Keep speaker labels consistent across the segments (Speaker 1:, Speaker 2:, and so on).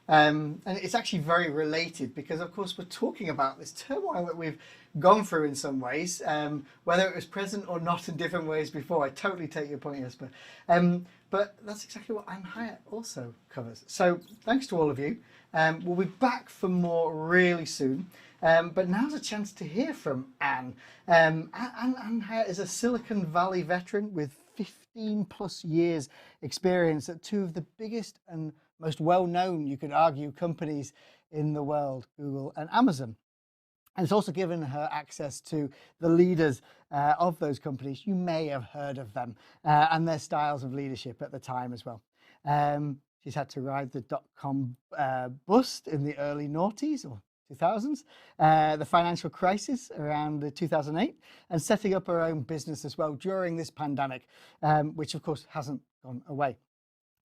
Speaker 1: And it's actually very related because, of course, we're talking about this turmoil that we've gone through in some ways, whether it was present or not in different ways before. I totally take your point, Jesper. But that's exactly what Hiatt also covers. So thanks to all of you. We'll be back for more really soon. But now's a chance to hear from Anne. Anne Hiatt is a Silicon Valley veteran with 15 plus years experience at two of the biggest and most well-known, you could argue, companies in the world, Google and Amazon. And it's also given her access to the leaders of those companies. You may have heard of them and their styles of leadership at the time as well. She's had to ride the dot-com bust in the early noughties or 2000s, the financial crisis around 2008, and setting up her own business as well during this pandemic, which of course hasn't gone away.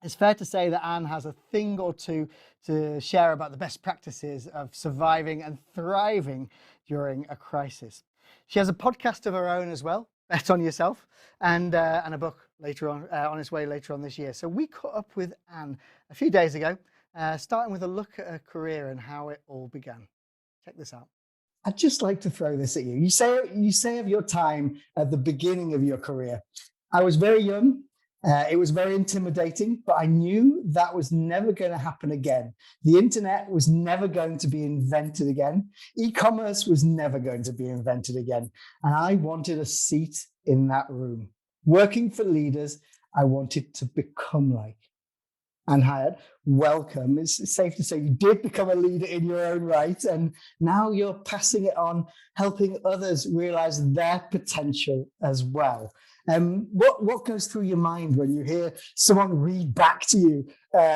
Speaker 1: It's fair to say that Anne has a thing or two to share about the best practices of surviving and thriving during a crisis. She has a podcast of her own as well, Bet on Yourself, and a book later on its way later on this year. So we caught up with Anne a few days ago, starting with a look at her career and how it all began. Check this out. I'd just like to throw this at you. You say of your time at the beginning of your career, I was very young. It was very intimidating, but I knew that was never going to happen again. The internet was never going to be invented again. E-commerce was never going to be invented again. And I wanted a seat in that room. Working for leaders, I wanted to become like. And Hiatt, welcome. It's safe to say you did become a leader in your own right, and now you're passing it on, helping others realize their potential as well. What goes through your mind when you hear someone read back to you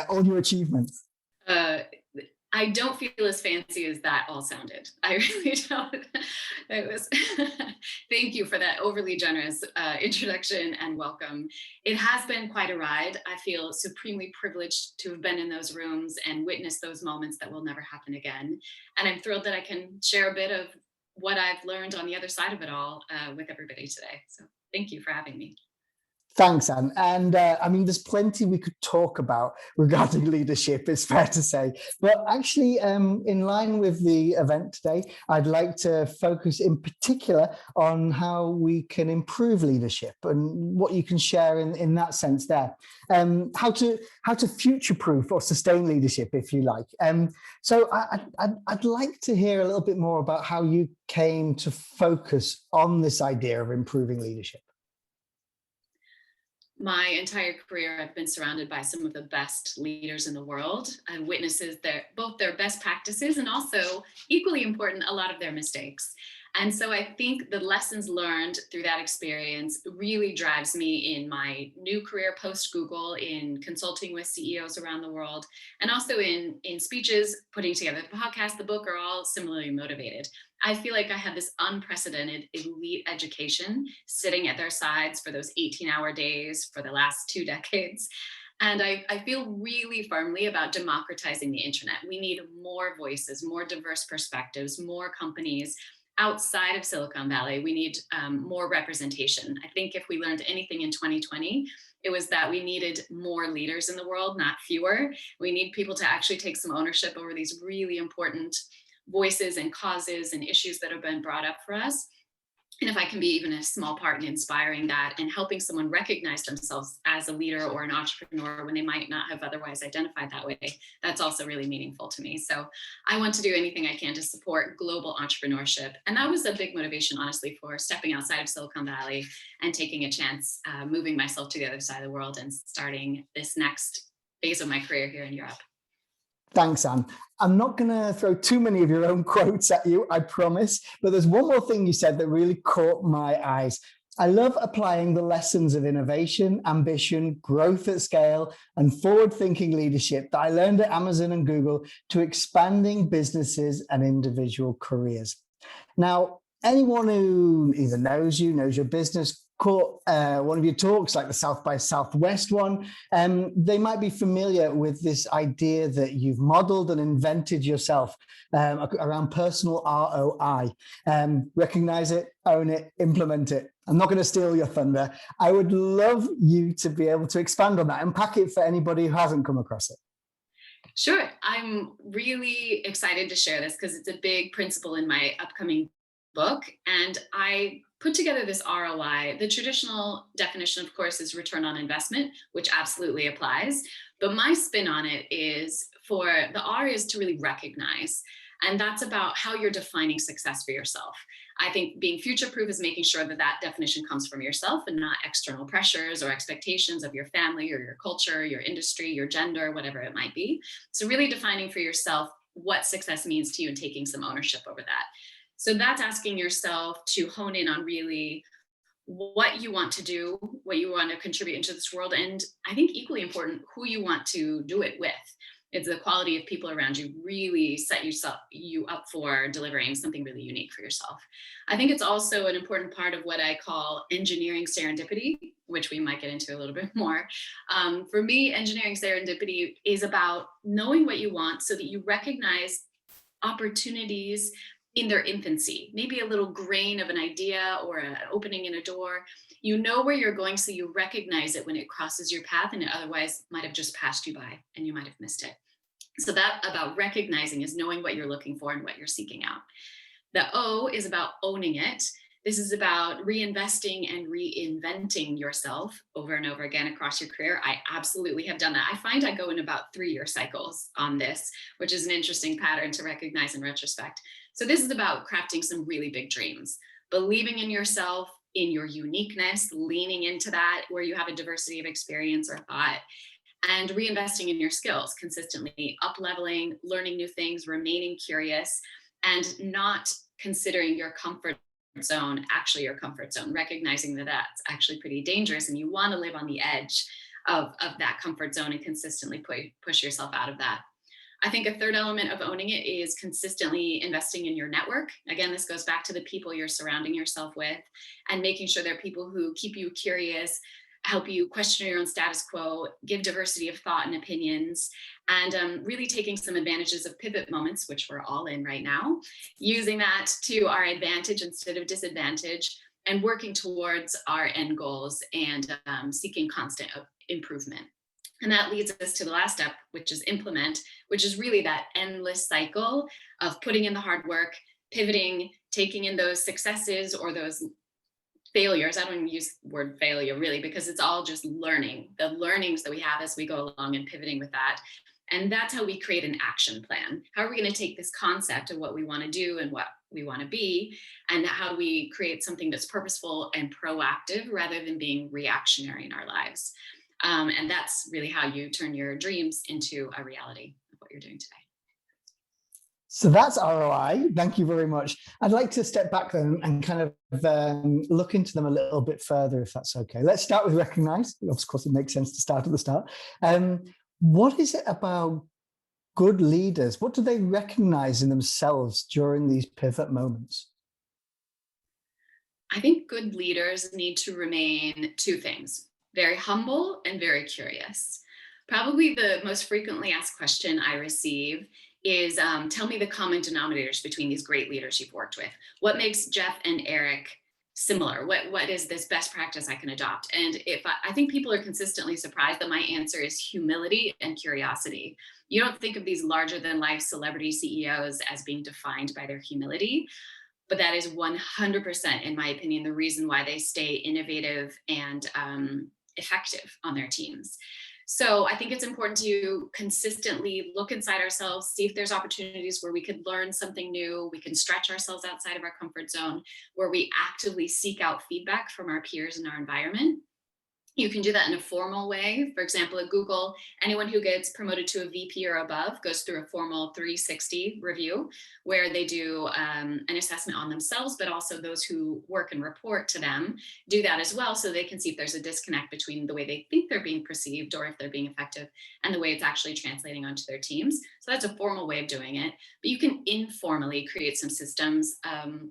Speaker 1: all your achievements?
Speaker 2: I don't feel as fancy as that all sounded. I really don't. It was. Thank you for that overly generous introduction and welcome. It has been quite a ride. I feel supremely privileged to have been in those rooms and witnessed those moments that will never happen again. And I'm thrilled that I can share a bit of what I've learned on the other side of it all with everybody today. So thank you for having me.
Speaker 1: Thanks, Anne. And I mean, there's plenty we could talk about regarding leadership, it's fair to say. But actually, in line with the event today, I'd like to focus in particular on how we can improve leadership and what you can share in that sense there. How to future-proof or sustain leadership, if you like. So I'd like to hear a little bit more about how you came to focus on this idea of improving leadership.
Speaker 2: My entire career, I've been surrounded by some of the best leaders in the world and witnesses both their best practices and also, equally important, a lot of their mistakes. And so I think the lessons learned through that experience really drives me in my new career post-Google, in consulting with CEOs around the world, and also in speeches, putting together the podcast, the book, are all similarly motivated. I feel like I had this unprecedented elite education sitting at their sides for those 18-hour days for the last 2 decades. And I feel really firmly about democratizing the internet. We need more voices, more diverse perspectives, more companies outside of Silicon Valley. We need more representation. I think if we learned anything in 2020, it was that we needed more leaders in the world, not fewer. We need people to actually take some ownership over these really important voices and causes and issues that have been brought up for us. And if I can be even a small part in inspiring that and helping someone recognize themselves as a leader or an entrepreneur when they might not have otherwise identified that way, that's also really meaningful to me. So I want to do anything I can to support global entrepreneurship. And that was a big motivation, honestly, for stepping outside of Silicon Valley and taking a chance, moving myself to the other side of the world and starting this next phase of my career here in Europe.
Speaker 1: Thanks, Anne. I'm not going to throw too many of your own quotes at you, I promise, but there's one more thing you said that really caught my eyes. I love applying the lessons of innovation, ambition, growth at scale, and forward-thinking leadership that I learned at Amazon and Google to expanding businesses and individual careers. Now, anyone who either knows you, knows your business, caught one of your talks, like the South by Southwest one, they might be familiar with this idea that you've modeled and invented yourself around personal ROI. Recognize it, own it, implement it. I'm not going to steal your thunder. I would love you to be able to expand on that and pack it for anybody who hasn't come across it.
Speaker 2: Sure. I'm really excited to share this because it's a big principle in my upcoming book. And I put together this ROI. The traditional definition, of course, is return on investment, which absolutely applies. But my spin on it is for the R is to really recognize. And that's about how you're defining success for yourself. I think being future proof is making sure that that definition comes from yourself and not external pressures or expectations of your family or your culture, your industry, your gender, whatever it might be. So, really defining for yourself what success means to you and taking some ownership over that. So, that's asking yourself to hone in on really what you want to do, what you want to contribute into this world, and I think equally important, who you want to do it with. It's the quality of people around you really set you up for delivering something really unique for yourself. I think it's also an important part of what I call engineering serendipity, which we might get into a little bit more. For me, engineering serendipity is about knowing what you want so that you recognize opportunities in their infancy, maybe a little grain of an idea or an opening in a door. You know where you're going, so you recognize it when it crosses your path, and it otherwise might have just passed you by and you might have missed it. So that about recognizing is knowing what you're looking for and what you're seeking out. The O is about owning it. This is about reinvesting and reinventing yourself over and over again across your career. I absolutely have done that. I find I go in about 3-year cycles on this, which is an interesting pattern to recognize in retrospect. So this is about crafting some really big dreams, believing in yourself, in your uniqueness, leaning into that where you have a diversity of experience or thought, and reinvesting in your skills consistently, up leveling, learning new things, remaining curious, and not considering your comfort zone actually your comfort zone, recognizing that that's actually pretty dangerous and you want to live on the edge of that comfort zone and consistently push yourself out of that. I think a third element of owning it is consistently investing in your network. Again, this goes back to the people you're surrounding yourself with and making sure they're people who keep you curious, help you question your own status quo, give diversity of thought and opinions, and really taking some advantages of pivot moments, which we're all in right now, using that to our advantage instead of disadvantage, and working towards our end goals and seeking constant improvement. And that leads us to the last step, which is implement, which is really that endless cycle of putting in the hard work, pivoting, taking in those successes or those failures. I don't even use the word failure really, because it's all just learning, the learnings that we have as we go along and pivoting with that. And that's how we create an action plan. How are we going to take this concept of what we want to do and what we want to be, and how do we create something that's purposeful and proactive rather than being reactionary in our lives? And that's really how you turn your dreams into a reality of what you're doing today.
Speaker 1: So that's ROI. Thank you very much. I'd like to step back then and kind of look into them a little bit further, if that's okay. Let's start with recognize. Of course, it makes sense to start at the start. What is it about good leaders? What do they recognize in themselves during these pivot moments?
Speaker 2: I think good leaders need to remain two things: very humble and very curious. Probably the most frequently asked question I receive is tell me the common denominators between these great leaders you've worked with. What makes Jeff and Eric similar? What is this best practice I can adopt? And if I think people are consistently surprised that my answer is humility and curiosity. You don't think of these larger than life celebrity CEOs as being defined by their humility, but that is 100%, in my opinion, the reason why they stay innovative and effective on their teams. So I think it's important to consistently look inside ourselves, see if there's opportunities where we could learn something new, we can stretch ourselves outside of our comfort zone, where we actively seek out feedback from our peers in our environment. You can do that in a formal way. For example, at Google, anyone who gets promoted to a VP or above goes through a formal 360 review where they do an assessment on themselves, but also those who work and report to them do that as well, so they can see if there's a disconnect between the way they think they're being perceived or if they're being effective and the way it's actually translating onto their teams. So that's a formal way of doing it. But you can informally create some systems,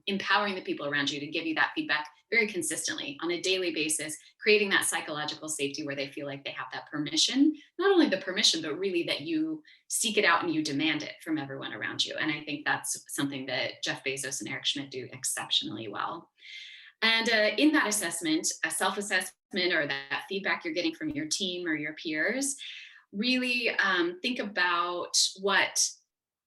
Speaker 2: empowering the people around you to give you that feedback very consistently on a daily basis, creating that psychological safety where they feel like they have that permission, not only the permission, but really that you seek it out and you demand it from everyone around you. And I think that's something that Jeff Bezos and Eric Schmidt do exceptionally well. And in that assessment, a self-assessment or that feedback you're getting from your team or your peers, really think about what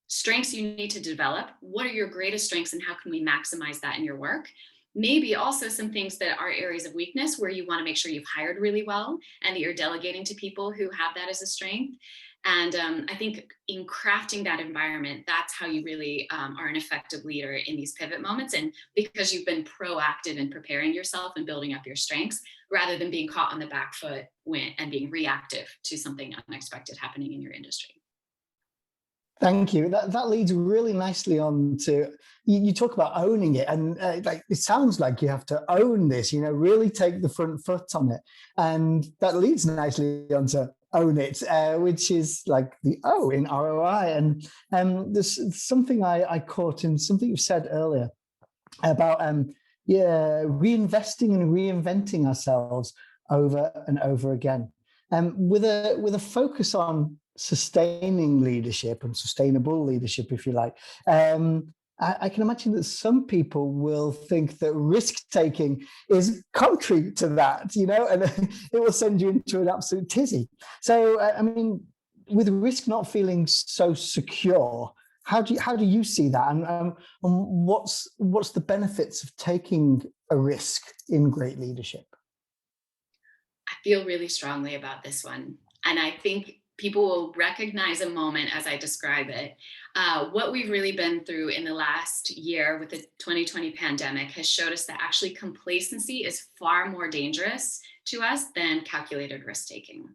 Speaker 2: strengths you need to develop. What are your greatest strengths and how can we maximize that in your work? Maybe also some things that are areas of weakness where you want to make sure you've hired really well and that you're delegating to people who have that as a strength. And I think in crafting that environment, that's how you really are an effective leader in these pivot moments. And because you've been proactive in preparing yourself and building up your strengths, rather than being caught on the back foot and being reactive to something unexpected happening in your industry.
Speaker 1: Thank you. That leads really nicely on to, you talk about owning it, and like it sounds like you have to own this, really take the front foot on it. And that leads nicely on to own it, which is like the O in ROI. And there's something I caught in something you said earlier about reinvesting and reinventing ourselves over and over again. With a focus on sustaining leadership and sustainable leadership, if you like. I can imagine that some people will think that risk taking is contrary to that, and it will send you into an absolute tizzy. So, I mean, with risk not feeling so secure, how do you see that, and what's the benefits of taking a risk in great leadership?
Speaker 2: I feel really strongly about this one, and I think people will recognize a moment as I describe it. What we've really been through in the last year with the 2020 pandemic has showed us that actually complacency is far more dangerous to us than calculated risk taking.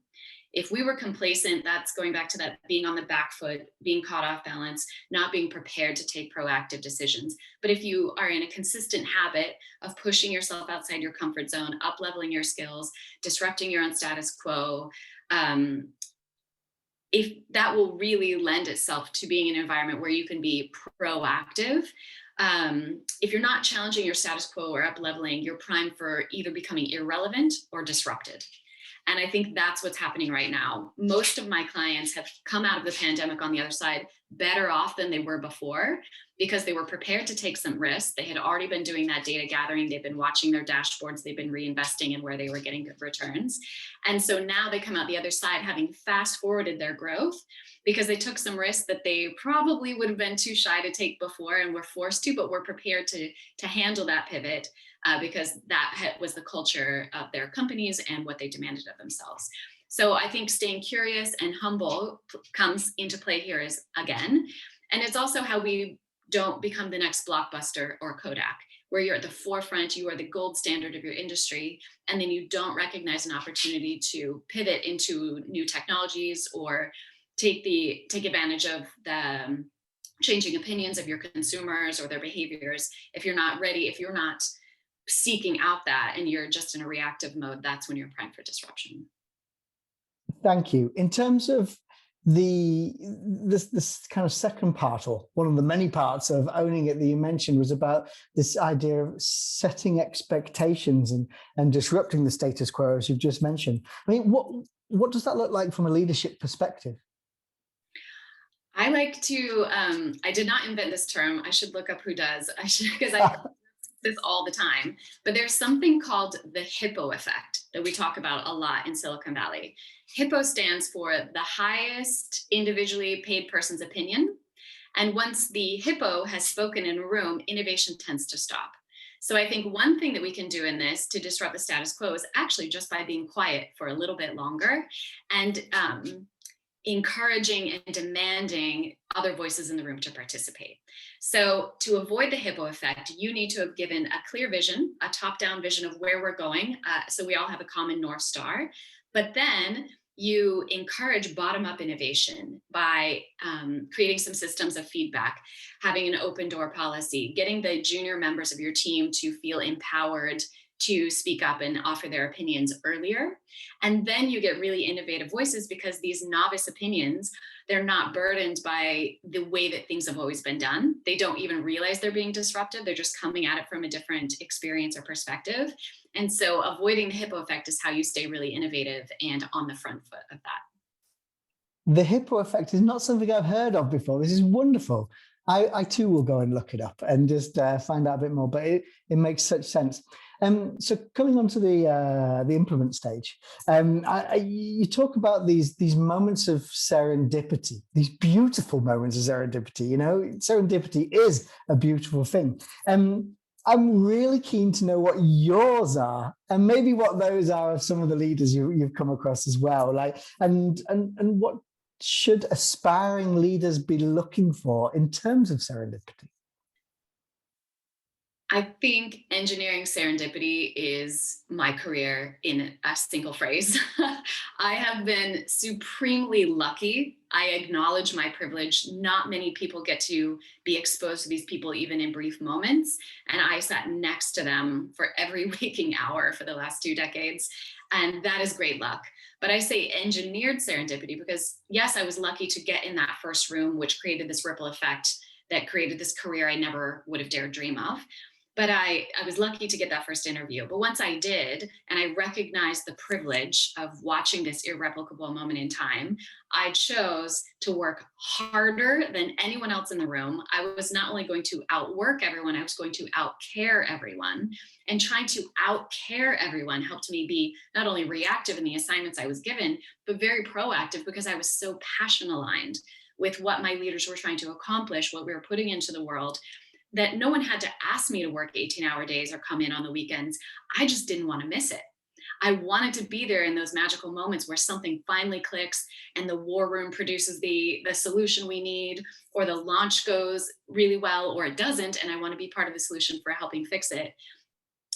Speaker 2: If we were complacent, that's going back to that being on the back foot, being caught off balance, not being prepared to take proactive decisions. But if you are in a consistent habit of pushing yourself outside your comfort zone, up leveling your skills, disrupting your own status quo, if that will really lend itself to being in an environment where you can be proactive. If you're not challenging your status quo or up leveling, you're primed for either becoming irrelevant or disrupted. And I think that's what's happening right now. Most of my clients have come out of the pandemic on the other side better off than they were before, because they were prepared to take some risks. They had already been doing that data gathering. They've been watching their dashboards. They've been reinvesting in where they were getting good returns. And so now they come out the other side having fast forwarded their growth because they took some risks that they probably would have been too shy to take before and were forced to, but were prepared to handle that pivot because that was the culture of their companies and what they demanded of themselves. So I think staying curious and humble comes into play here is again. And it's also how we don't become the next Blockbuster or Kodak, where you're at the forefront, you are the gold standard of your industry, and then you don't recognize an opportunity to pivot into new technologies or take advantage of the changing opinions of your consumers or their behaviors. If you're not ready, if you're not seeking out that and you're just in a reactive mode, that's when you're primed for disruption.
Speaker 1: Thank you. In terms of this kind of second part, or one of the many parts of owning it that you mentioned, was about this idea of setting expectations and disrupting the status quo, as you've just mentioned. I mean, what does that look like from a leadership perspective?
Speaker 2: I like to, I did not invent this term. I should look up who does. Because I this all the time, but there's something called the hippo effect that we talk about a lot in Silicon Valley. Hippo stands for the highest individually paid person's opinion. And once the hippo has spoken in a room, innovation tends to stop. So I think one thing that we can do in this to disrupt the status quo is actually just by being quiet for a little bit longer and encouraging and demanding other voices in the room to participate. So to avoid the hippo effect, you need to have given a clear vision, a top-down vision of where we're going. So we all have a common North Star, but then you encourage bottom-up innovation by creating some systems of feedback, having an open door policy, getting the junior members of your team to feel empowered to speak up and offer their opinions earlier. And then you get really innovative voices because these novice opinions, they're not burdened by the way that things have always been done. They don't even realize they're being disruptive. They're just coming at it from a different experience or perspective. And so avoiding the hippo effect is how you stay really innovative and on the front foot of that.
Speaker 1: The hippo effect is not something I've heard of before. This is wonderful. I too will go and look it up and just find out a bit more, but it makes such sense. So coming on to the implement stage, you talk about these moments of serendipity, these beautiful moments of serendipity. You know, serendipity is a beautiful thing. I'm really keen to know what yours are, and maybe what those are of some of the leaders you've come across as well. Like, and what should aspiring leaders be looking for in terms of serendipity?
Speaker 2: I think engineering serendipity is my career in a single phrase. I have been supremely lucky. I acknowledge my privilege. Not many people get to be exposed to these people, even in brief moments. And I sat next to them for every waking hour for the last 2 decades. And that is great luck. But I say engineered serendipity because, yes, I was lucky to get in that first room, which created this ripple effect that created this career I never would have dared dream of. But I was lucky to get that first interview. But once I did, and I recognized the privilege of watching this irreplicable moment in time, I chose to work harder than anyone else in the room. I was not only going to outwork everyone, I was going to outcare everyone. And trying to outcare everyone helped me be not only reactive in the assignments I was given, but very proactive because I was so passion aligned with what my leaders were trying to accomplish, what we were putting into the world, that no one had to ask me to work 18-hour days or come in on the weekends. I just didn't want to miss it. I wanted to be there in those magical moments where something finally clicks and the war room produces the solution we need, or the launch goes really well, or it doesn't, and I want to be part of the solution for helping fix it.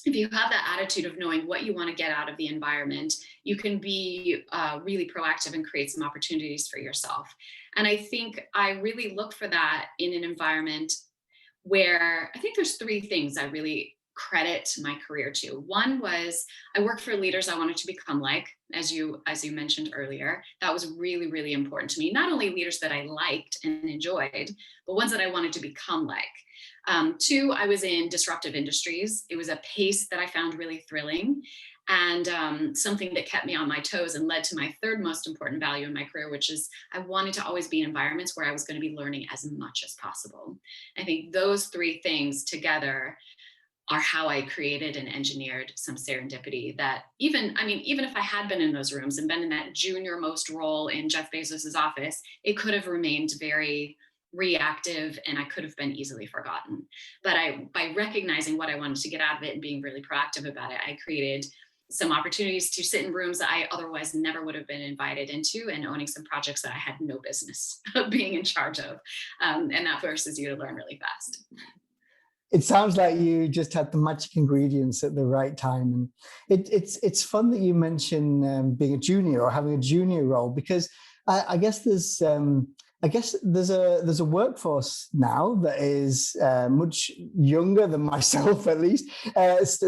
Speaker 2: If you have that attitude of knowing what you want to get out of the environment, you can be really proactive and create some opportunities for yourself. And I think I really look for that in an environment where I think there's 3 things I really credit my career to. One was I worked for leaders I wanted to become like, as you mentioned earlier. That was really, really important to me. Not only leaders that I liked and enjoyed, but ones that I wanted to become like. 2, I was in disruptive industries. It was a pace that I found really thrilling, and something that kept me on my toes and led to my 3rd most important value in my career, which is I wanted to always be in environments where I was going to be learning as much as possible. I think those 3 things together are how I created and engineered some serendipity that even if I had been in those rooms and been in that junior most role in Jeff Bezos's office, it could have remained very reactive and I could have been easily forgotten. But by recognizing what I wanted to get out of it and being really proactive about it, I created some opportunities to sit in rooms that I otherwise never would have been invited into, and owning some projects that I had no business being in charge of. And that forces you to learn really fast.
Speaker 1: It sounds like you just had the magic ingredients at the right time, and it's fun that you mention being a junior or having a junior role, because I guess there's a workforce now that is much younger than myself, at least,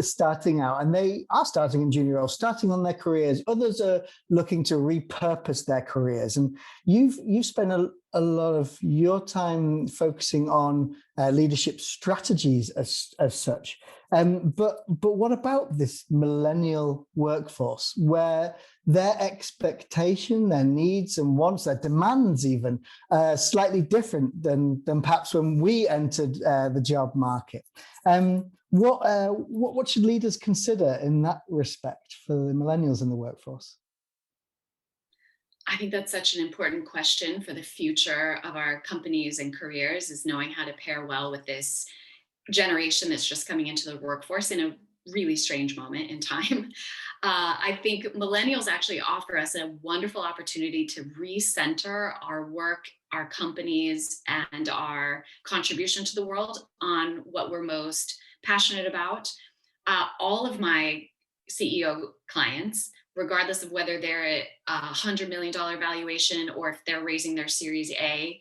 Speaker 1: starting out, and they are starting in junior roles, starting on their careers. Others are looking to repurpose their careers, and you've spent a lot of your time focusing on leadership strategies as such. But what about this millennial workforce, where their expectation, their needs and wants, their demands even, slightly different than perhaps when we entered the job market? What should leaders consider in that respect for the millennials in the workforce?
Speaker 2: I think that's such an important question for the future of our companies and careers, is knowing how to pair well with this generation that's just coming into the workforce in a really strange moment in time. I think millennials actually offer us a wonderful opportunity to recenter our work, our companies, and our contribution to the world on what we're most passionate about. All of my CEO clients, regardless of whether they're at $100 million valuation or if they're raising their Series A,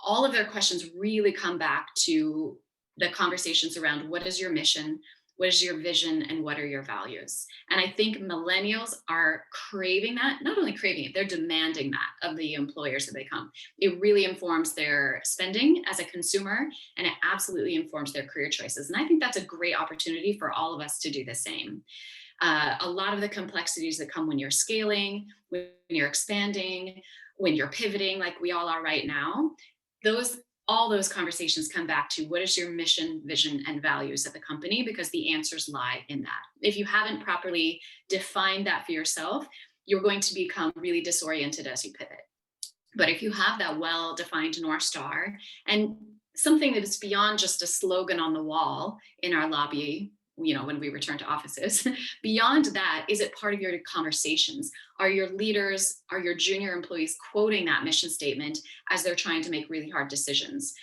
Speaker 2: all of their questions really come back to the conversations around what is your mission, what is your vision, and what are your values. And I think millennials are craving that, not only craving it, they're demanding that of the employers that they come. It really informs their spending as a consumer, and it absolutely informs their career choices. And I think that's a great opportunity for all of us to do the same. A lot of the complexities that come when you're scaling, when you're expanding, when you're pivoting, like we all are right now, those all those conversations come back to what is your mission, vision, and values of the company, because the answers lie in that. If you haven't properly defined that for yourself, you're going to become really disoriented as you pivot. But if you have that well-defined North Star and something that is beyond just a slogan on the wall in our lobby, when we return to offices, beyond that, is it part of your conversations? Are your leaders, are your junior employees quoting that mission statement as they're trying to make really hard decisions?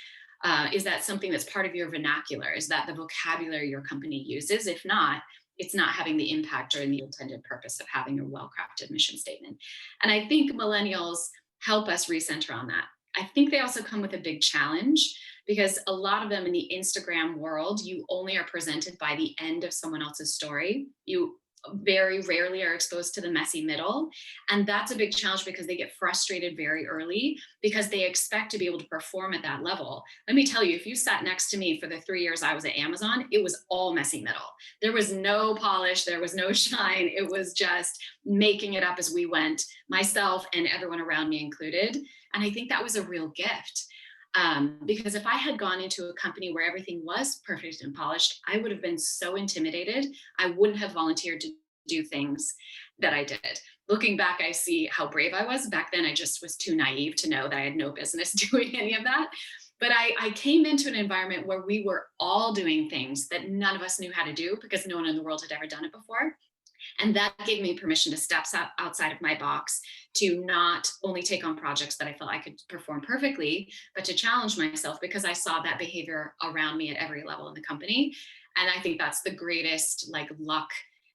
Speaker 2: Is that something that's part of your vernacular? Is that the vocabulary your company uses? If not, it's not having the impact or the intended purpose of having a well-crafted mission statement. And I think millennials help us recenter on that. I think they also come with a big challenge, because a lot of them in the Instagram world, you only are presented by the end of someone else's story. You very rarely are exposed to the messy middle. And that's a big challenge, because they get frustrated very early because they expect to be able to perform at that level. Let me tell you, if you sat next to me for the 3 years I was at Amazon, it was all messy middle. There was no polish, there was no shine. It was just making it up as we went, myself and everyone around me included. And I think that was a real gift. Because if I had gone into a company where everything was perfect and polished, I would have been so intimidated. I wouldn't have volunteered to do things that I did. Looking back, I see how brave I was. Back then, I just was too naive to know that I had no business doing any of that. But I came into an environment where we were all doing things that none of us knew how to do, because no one in the world had ever done it before. And that gave me permission to step outside of my box, to not only take on projects that I felt I could perform perfectly, but to challenge myself, because I saw that behavior around me at every level in the company. And I think that's the greatest luck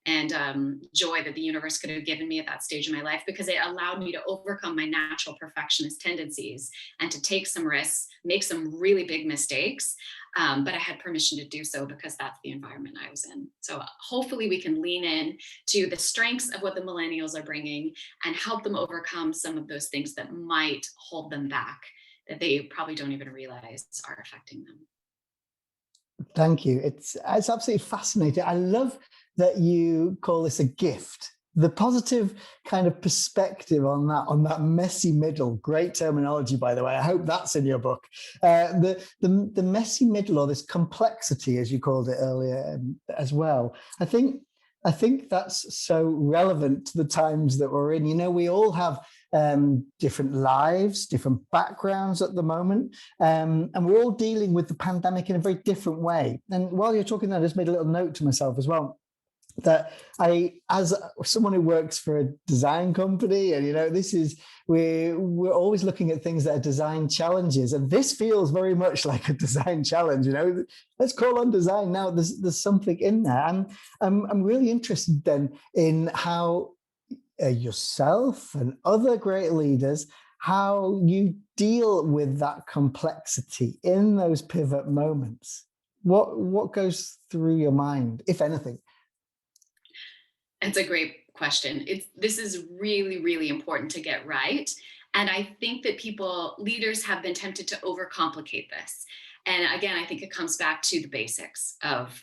Speaker 2: and joy that the universe could have given me at that stage of my life, because it allowed me to overcome my natural perfectionist tendencies and to take some risks, make some really big mistakes. But I had permission to do so because that's the environment I was in. So hopefully we can lean in to the strengths of what the millennials are bringing and help them overcome some of those things that might hold them back, that they probably don't even realize are affecting them.
Speaker 1: Thank you. It's absolutely fascinating. I love that you call this a gift. The positive kind of perspective on that messy middle. Great terminology, by the way. I hope that's in your book. The messy middle, or this complexity, as you called it earlier, as well. I think that's so relevant to the times that we're in. We all have different lives, different backgrounds at the moment, and we're all dealing with the pandemic in a very different way. And while you're talking, I just made a little note to myself as well, that as someone who works for a design company, and we're always looking at things that are design challenges, and this feels very much like a design challenge. Let's call on design now. There's something in there, and I'm really interested then in how yourself and other great leaders, how you deal with that complexity in those pivot moments. What goes through your mind, if anything?
Speaker 2: It's a great question. This is really, really important to get right. And I think that leaders have been tempted to overcomplicate this. And again, I think it comes back to the basics of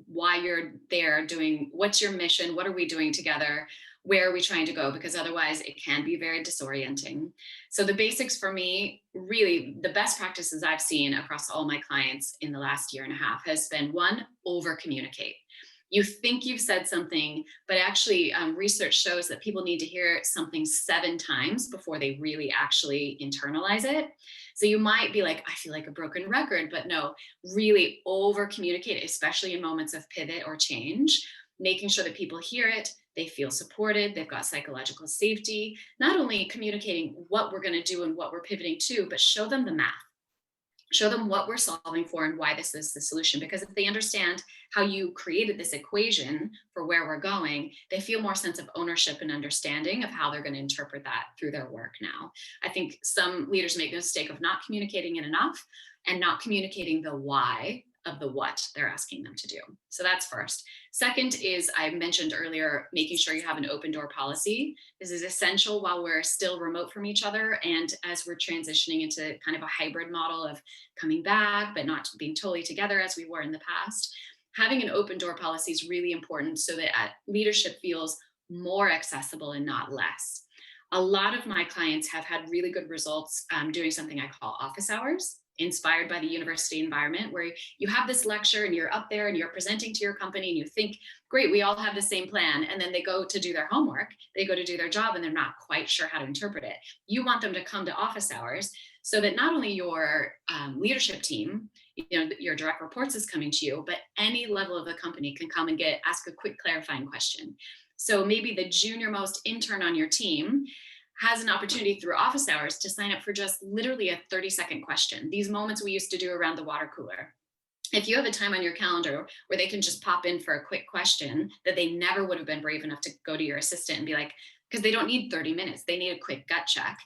Speaker 2: why you're there, what's your mission, what are we doing together, where are we trying to go? Because otherwise it can be very disorienting. So the basics for me, really the best practices I've seen across all my clients in the last year and a half has been, one, over communicate. You think you've said something, but actually research shows that people need to hear something 7 times before they really actually internalize it. So you might be like, I feel like a broken record, but no, really over communicate, especially in moments of pivot or change, making sure that people hear it, they feel supported, they've got psychological safety, not only communicating what we're going to do and what we're pivoting to, but show them the math. Show them what we're solving for and why this is the solution. Because if they understand how you created this equation for where we're going, they feel more sense of ownership and understanding of how they're going to interpret that through their work now. I think some leaders make the mistake of not communicating it enough and not communicating the why of the what they're asking them to do. So that's first. Second is, I mentioned earlier, making sure you have an open door policy. This is essential while we're still remote from each other, and as we're transitioning into kind of a hybrid model of coming back, but not being totally together as we were in the past. Having an open door policy is really important so that leadership feels more accessible and not less. A lot of my clients have had really good results doing something I call office hours. inspired by the university environment, where you have this lecture and you're up there and you're presenting to your company and you think, great, we all have the same plan. And then they go to do their homework, they go to do their job, and they're not quite sure how to interpret it. You want them to come to office hours so that not only your leadership team, your direct reports is coming to you, but any level of the company can come and ask a quick clarifying question. So maybe the junior most intern on your team has an opportunity through office hours to sign up for just literally a 30-second question. These moments we used to do around the water cooler. If you have a time on your calendar where they can just pop in for a quick question that they never would have been brave enough to go to your assistant and be like, because they don't need 30 minutes, they need a quick gut check.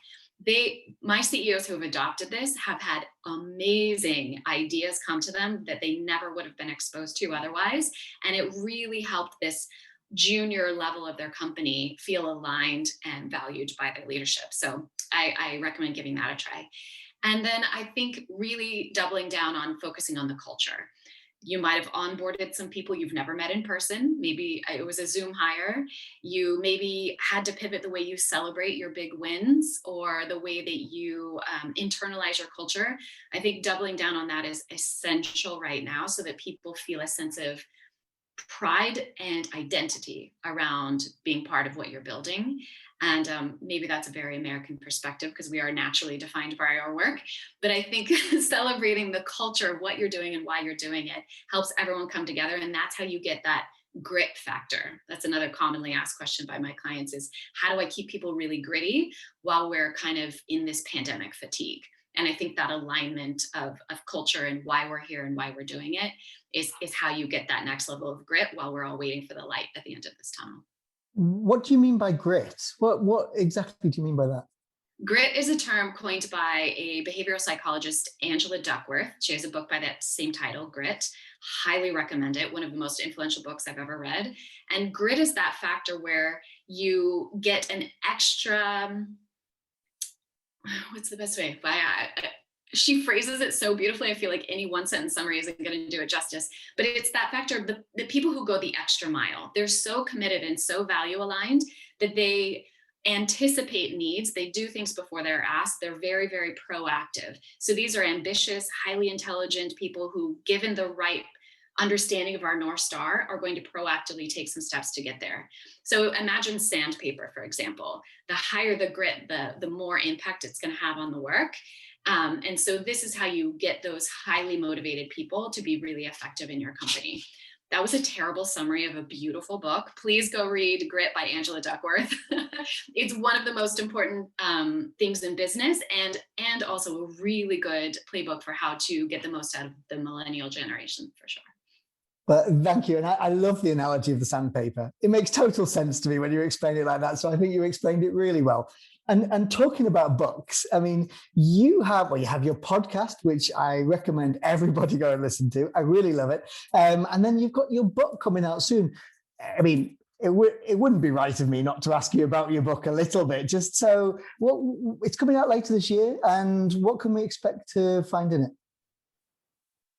Speaker 2: My CEOs who have adopted this have had amazing ideas come to them that they never would have been exposed to otherwise. And it really helped this junior level of their company feel aligned and valued by their leadership. So I recommend giving that a try. And then I think really doubling down on focusing on the culture. You might have onboarded some people you've never met in person. Maybe it was a Zoom hire. You maybe had to pivot the way you celebrate your big wins or the way that you internalize your culture. I think doubling down on that is essential right now so that people feel a sense of pride and identity around being part of what you're building. And maybe that's a very American perspective because we are naturally defined by our work. But I think celebrating the culture of what you're doing and why you're doing it helps everyone come together. And that's how you get that grit factor. That's another commonly asked question by my clients is, how do I keep people really gritty while we're kind of in this pandemic fatigue? And I think that alignment of culture and why we're here and why we're doing it is how you get that next level of grit while we're all waiting for the light at the end of this tunnel.
Speaker 1: What do you mean by grit? What exactly do you mean by that?
Speaker 2: Grit is a term coined by a behavioral psychologist, Angela Duckworth. She has a book by that same title, Grit. Highly recommend it. One of the most influential books I've ever read. And grit is that factor where you get an extra, what's the best way? She phrases it so beautifully. I feel like any one sentence summary isn't going to do it justice, but it's that factor of the people who go the extra mile. They're so committed and so value aligned that they anticipate needs. They do things before they're asked. They're very, very proactive. So these are ambitious, highly intelligent people who, given the right understanding of our North Star, are going to proactively take some steps to get there. So imagine sandpaper, for example. The higher the grit, the more impact it's going to have on the work. And so this is how you get those highly motivated people to be really effective in your company. That was a terrible summary of a beautiful book. Please go read Grit by Angela Duckworth. It's one of the most important things in business and also a really good playbook for how to get the most out of the millennial generation, for sure.
Speaker 1: But thank you. And I love the analogy of the sandpaper. It makes total sense to me when you explain it like that. So I think you explained it really well. And talking about books, I mean, you have your podcast, which I recommend everybody go and listen to. I really love it. And then you've got your book coming out soon. I mean, it wouldn't be right of me not to ask you about your book a little bit. Just so, it's coming out later this year, and what can we expect to find in it?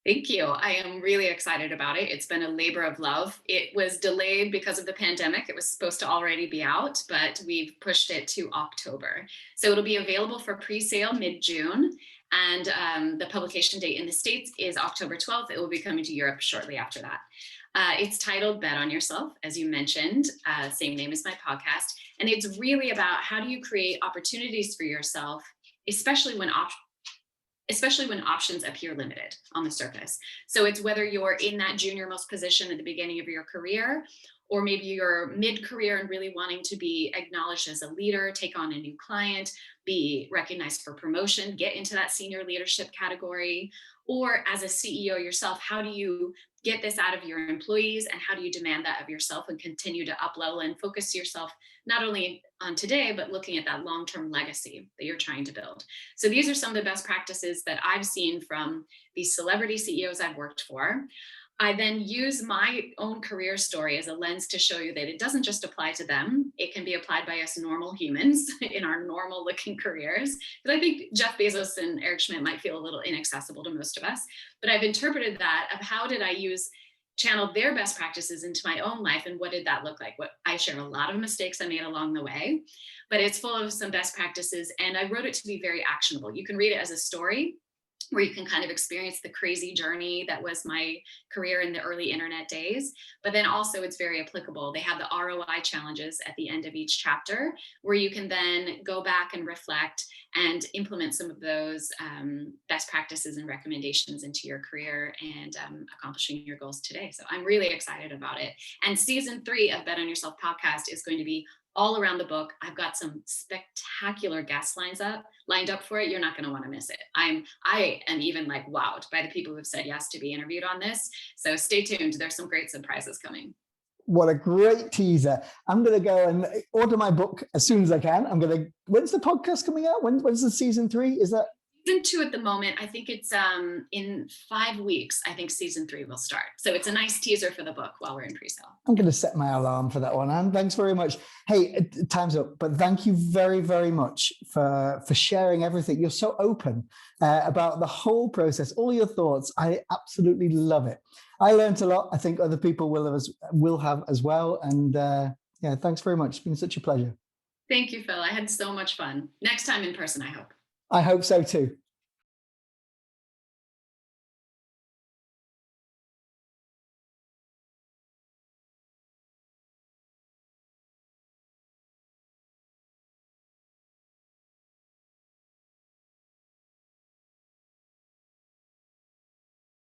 Speaker 2: Thank you. I am really excited about it. It's been a labor of love. It was delayed because of the pandemic. It was supposed to already be out, but we've pushed it to October. So it'll be available for pre-sale mid-June. And the publication date in the States is October 12th. It will be coming to Europe shortly after that. It's titled Bet on Yourself, as you mentioned, same name as my podcast. And it's really about how do you create opportunities for yourself, especially when options appear limited on the surface. So it's whether you're in that junior most position at the beginning of your career, or maybe you're mid-career and really wanting to be acknowledged as a leader, take on a new client, be recognized for promotion, get into that senior leadership category, or as a CEO yourself, how do you get this out of your employees and how do you demand that of yourself and continue to up-level and focus yourself not only on today, but looking at that long-term legacy that you're trying to build. So these are some of the best practices that I've seen from these celebrity CEOs I've worked for. I then use my own career story as a lens to show you that it doesn't just apply to them. It can be applied by us normal humans in our normal looking careers. But I think Jeff Bezos and Eric Schmidt might feel a little inaccessible to most of us. But I've interpreted that of how did I channel their best practices into my own life and what did that look like? I share a lot of mistakes I made along the way, but it's full of some best practices and I wrote it to be very actionable. You can read it as a story, where you can kind of experience the crazy journey that was my career in the early internet days. But then also it's very applicable. They have the ROI challenges at the end of each chapter, where you can then go back and reflect and implement some of those best practices and recommendations into your career and accomplishing your goals today. So I'm really excited about it. And season 3 of Bet on Yourself podcast is going to be all around the book. I've got some spectacular guests lined up for it. You're not going to want to miss it. I am even like wowed by the people who've said yes to be interviewed on this. So stay tuned. There's some great surprises coming.
Speaker 3: What a great teaser. I'm going to go and order my book as soon as I can. When's the podcast coming out? When's the season 3? Is that?
Speaker 2: Season 2 at the moment. I think it's in 5 weeks. I think season 3 will start. So it's a nice teaser for the book while we're in pre-sale.
Speaker 3: I'm going to set my alarm for that one, Anne. Thanks very much. Hey, time's up, but thank you very, very much for sharing everything. You're so open about the whole process, all your thoughts. I absolutely love it. I learned a lot. I think other people will have as well. And yeah, thanks very much. It's been such a pleasure.
Speaker 2: Thank you, Phil. I had so much fun. Next time in person, I hope.
Speaker 3: I hope so too.